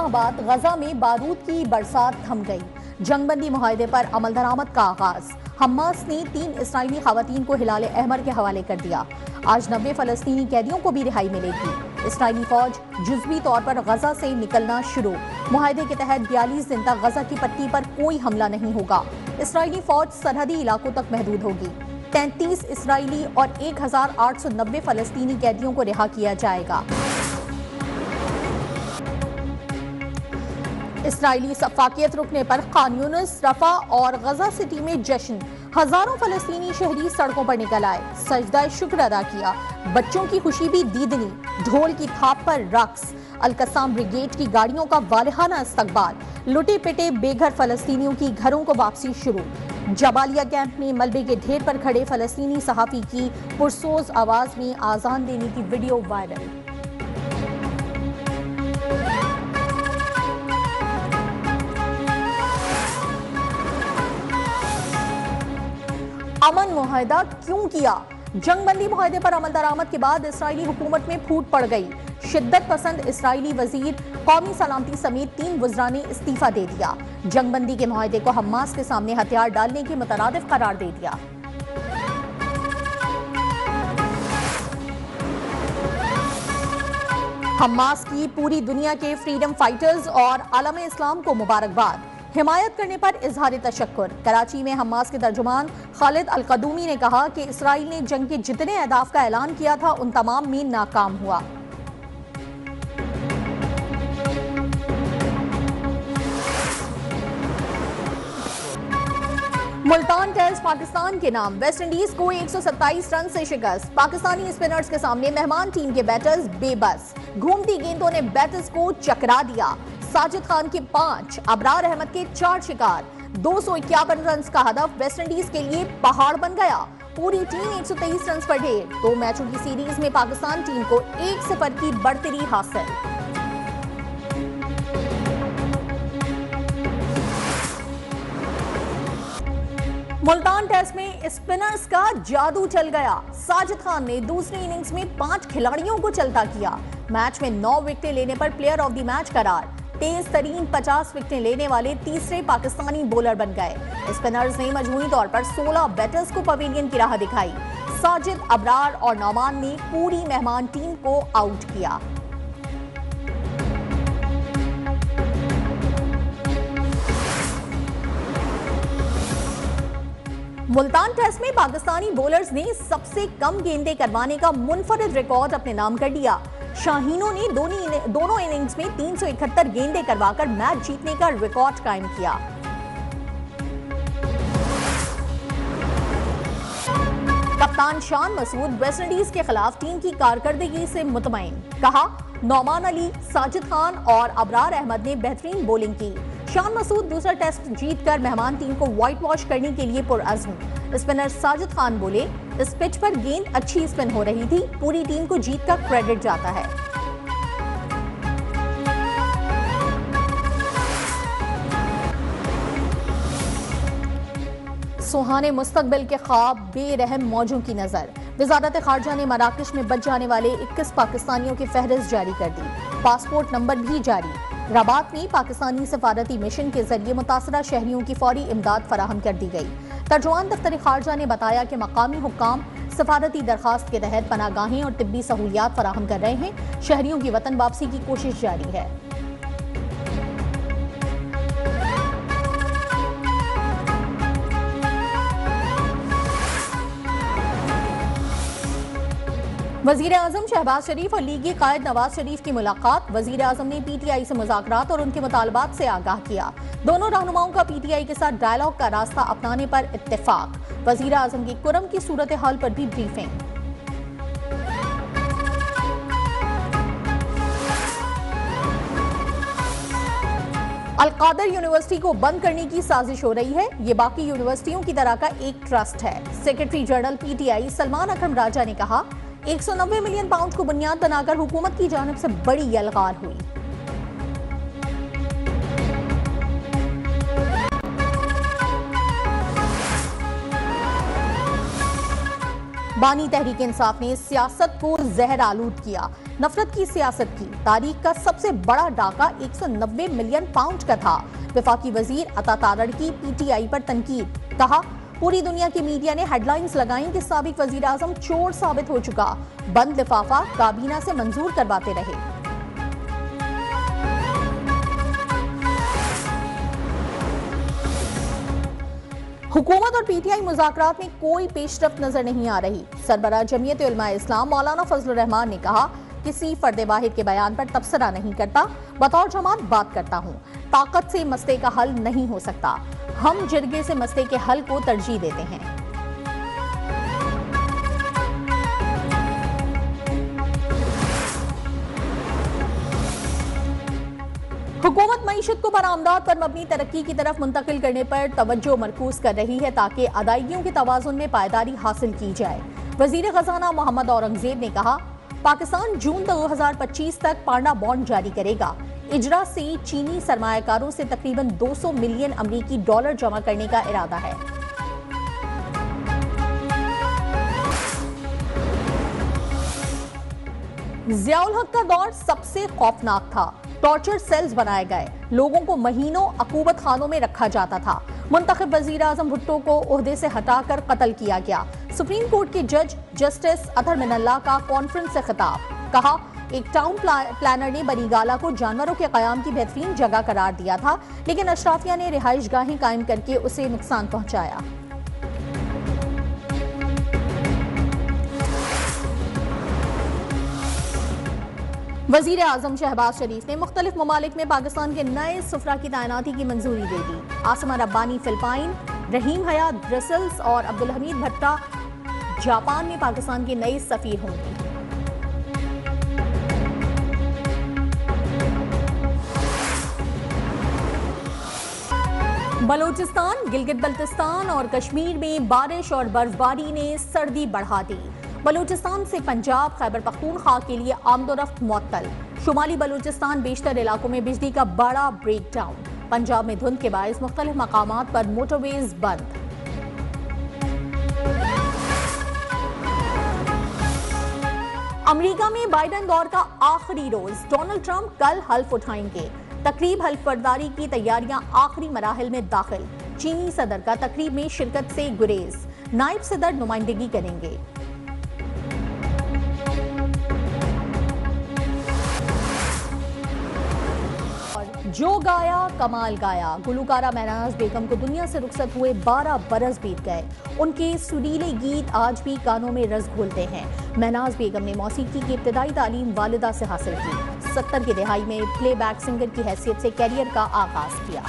माह बाद गजा में बारूद की बरसात थम गई। जंगबंदी मुआहदे पर अमल दरामद का आगाज। हमास ने 3 इस्राईली खवातीन को हिलाले अहमर के हवाले कर दिया। आज 90 फलस्तीनी कैदियों को भी रिहाई मिलेगी। इस्राईली फौज जुज़वी तौर पर गजा से निकलना शुरू। मुआहदे के तहत 42 दिन तक गजा की पट्टी पर कोई हमला नहीं होगा। इस्राईली फौज सरहदी इलाकों तक महदूद होगी। 33 इस्राईली और 1890 फलस्तीनी कैदियों को रिहा किया जाएगा। इस्राईली सफाकियत रुकने पर खान यूनिस, रफा और गजा सिटी में जश्न। हजारों फलस्तीनी शहरी सड़कों पर निकल आए, सजदा शुक्र अदा किया। बच्चों की खुशी भी दीदनी, ढोल की थाप पर रक्स। अल-कसाम ब्रिगेड की गाड़ियों का वालिहाना इस्तकबाल। लुटे पिटे बेघर फलस्तीनियों की घरों को वापसी शुरू। जबालिया कैंप में मलबे के ढेर पर खड़े फलस्तीनी सहाफी की पुरसोज आवाज में आजान देने की वीडियो वायरल। अमन मुआहदा क्यों किया? जंगबंदी मुआहदे पर अमल दरामद के बाद इस्राईली हुकूमत में फूट पड़ गई। शिद्दत पसंद इस्राईली वजीर, कौमी सलामती समेत 3 वज़रा ने इस्तीफा दे दिया। जंगबंदी के मुआहदे को हमास के सामने हथियार डालने के मुतरादिफ करार दे दिया। हमास की पूरी दुनिया के फ्रीडम फाइटर्स और आलम इस्लाम को मुबारकबाद। हिमायत करने पर इजहार तशक्कुर। कराची में हमास के तर्जुमान खालिद अल-कदूमी ने कहा कि इसराइल ने जंग के जितने अहदाफ का ऐलान किया था उन तमाम में नाकाम हुआ। मुल्तान टेस्ट पाकिस्तान के नाम। वेस्ट इंडीज को 127 रन से शिकस्त। पाकिस्तानी स्पिनर्स के सामने मेहमान टीम के बैटर्स बेबस। घूमती गेंदों ने बैटर्स को चकरा दिया। साजिद खान के 5, अबरार अहमद के 4 शिकार। 251 रन का हदफ वेस्ट इंडीज के लिए पहाड़ बन गया। पूरी टीम 123 रन पर ढेर। 2 मैचों की सीरीज में पाकिस्तान टीम को 1-0 की बढ़तरी हासिल। मुल्तान टेस्ट में स्पिनर्स का जादू चल गया। साजिद खान ने दूसरी इनिंग्स में 5 खिलाड़ियों को चलता किया। मैच में 9 विकेटें लेने पर प्लेयर ऑफ द मैच करार। तेज तरीन 50 विकेटें लेने वाले तीसरे पाकिस्तानी बॉलर बन गए। स्पिनर्स ने मजमूई तौर पर 16 बैटर्स को पवेलियन की राह दिखाई। साजिद, अबरार और नौमान ने पूरी मेहमान टीम को आउट किया। मुल्तान टेस्ट में पाकिस्तानी बॉलर्स ने सबसे कम गेंदें करवाने का मुनफरिद रिकॉर्ड अपने नाम कर लिया। शाहीनों ने दोनों इनिंग्स में 371 गेंदें करवाकर मैच जीतने का रिकॉर्ड कायम किया। कप्तान शान मसूद वेस्ट इंडीज के खिलाफ टीम की कारकर्दगी से मुतमईन। कहा, नौमान अली, साजिद खान और अबरार अहमद ने बेहतरीन बॉलिंग की। शान मसूद दूसरा टेस्ट जीतकर मेहमान टीम को व्हाइट वॉश करने के लिए पुरअज़्म। स्पिनर साजिद खान बोले, इस पिच पर गेंद अच्छी स्पिन हो रही थी, पूरी टीम को जीत का क्रेडिट जाता है। सुहाने मुस्तकबिल के ख्वाब, बेरहम मौजों की नजर। वजारत खारजा ने मराकश में बच जाने वाले 21 पाकिस्तानियों की फहरिस्त जारी कर दी। पासपोर्ट नंबर भी जारी। रबात में पाकिस्तानी सफारती मिशन के जरिए मुतासरा शहरियों की फौरी इमदाद फराहम कर दी गई। तर्जुमान दफ्तर खारजा ने बताया कि मकामी हुक्काम सफारती दरखास्त के तहत पनागाहें और तिब्बी सहूलियात फराहम कर रहे हैं। शहरियों की वतन वापसी की कोशिश जारी है। वजीर आजम शहबाज शरीफ और लीगी कायद नवाज शरीफ की मुलाकात। वजीर आजम ने PTI से मुज़ाकरात और उनके मुतालबात से आगाह किया। दोनों रहनुमाओं का PTI के साथ डायलॉग का रास्ता अपनाने पर इत्तेफाक। वजीर आजम की कुरम की सूरत हाल पर भी ब्रीफिंग। अल-कादर यूनिवर्सिटी को बंद करने की साजिश हो रही है। ये बाकी यूनिवर्सिटियों की तरह का एक ट्रस्ट है। सेक्रेटरी जनरल PTI सलमान अकरम राजा ने कहा, 190 मिलियन पाउंड को बुनियाद बनाकर हुकूमत की जानिब से बड़ी यलगार हुई। बानी तहरीक इंसाफ ने सियासत को जहर आलूद किया। नफरत की सियासत की। तारीख का सबसे बड़ा डाका 190 मिलियन पाउंड का था। वफाकी वजीर अता तारड़ की पीटीआई पर तनकीद। कहा, पूरी दुनिया की मीडिया ने हेडलाइंस लगाई कि साबिक वजीर आजम चोर साबित हो चुका। बंद लिफाफा काबीना से मंजूर करवाते रहे। हुकूमत और पीटीआई मुज़ाकरात में कोई पेशरफ्त नजर नहीं आ रही। सरबराह जमीयत उलमा इस्लाम मौलाना फजलुर रहमान ने कहा, किसी फर्द वाहिद के बयान पर तबसरा नहीं करता, बतौर जमात बात करता हूँ। ताकत से मसले का हल नहीं हो सकता। हम जिरगे से मसले के हल को तरजीह देते हैं। हुकूमत मईशत को बरामदात पर मबनी तरक्की की तरफ मुंतकिल करने पर तवज्जो मरकूज कर रही है ताकि अदायगियों के तवाज़ुन में पायदारी हासिल की जाए। वजीर खजाना मोहम्मद औरंगजेब ने कहा, पाकिस्तान जून 2025 तक पांडा बॉन्ड जारी करेगा। इजरा से चीनी सरमायाकारों से तकरीबन 200 मिलियन अमरीकी डॉलर जमा करने का इरादा है। जियाउल हक का दौर सबसे खौफनाक था। टॉर्चर सेल्स बनाए गए, लोगों को महीनों अकूबत खानों में रखा जाता था। मुंतखब वजीर आजम भुट्टो को ओहदे से हटाकर कत्ल किया गया। सुप्रीम कोर्ट के जज जस्टिस अतहर मिनल्ला का कॉन्फ्रेंस से खिताब। कहा, एक टाउन प्लानर ने बनीगाला को जानवरों के कयाम की बेहतरीन जगह करार दिया था, लेकिन अशराफिया ने रिहाइश गाहें कायम करके उसे नुकसान पहुंचाया। वजीर आजम शहबाज शरीफ ने मुख्तलिफ ममालिक में पाकिस्तान के नए सफरा की तैनाती की मंजूरी दे दी। आसिमा रब्बानी फिलिपाइन, रहीम हयात ब्रसेल्स और अब्दुल हमीद भट्टा जापान में पाकिस्तान के नए सफीर होंगे। बलूचिस्तान, गिलगित बल्तिस्तान और कश्मीर में बारिश और बर्फबारी ने सर्दी बढ़ा दी। बलूचिस्तान से पंजाब, खैबर पख्तूनख्वा के लिए आमदोरफ्त मुअत्तल। शुमाली बलूचिस्तान बेशतर इलाकों में बिजली का बड़ा ब्रेक डाउन। पंजाब में धुंध के बायस मुख्तलिफ मकामात पर मोटरवेज बंद। अमेरिका में बाइडेन दौर का आखिरी रोज। डोनाल्ड ट्रंप कल हल्फ उठाएंगे। तकरीब हल्फ बर्दारी की तैयारियां आखिरी मराहिल में दाखिल। चीनी सदर का तकरीब में शिरकत से गुरेज। नायब सदर नुमाइंदगी करेंगे। जो गाया कमाल गाया। गुलकारा महनाज बेगम को दुनिया से रुखसत हुए 12 बरस बीत गए। उनके सुरीले गीत आज भी कानों में रस घोलते हैं। महनाज बेगम ने मौसीकी की इब्तदाई तालीम वालिदा से हासिल की। 70 की दहाई में प्लेबैक सिंगर की हैसियत से कैरियर का आगाज किया।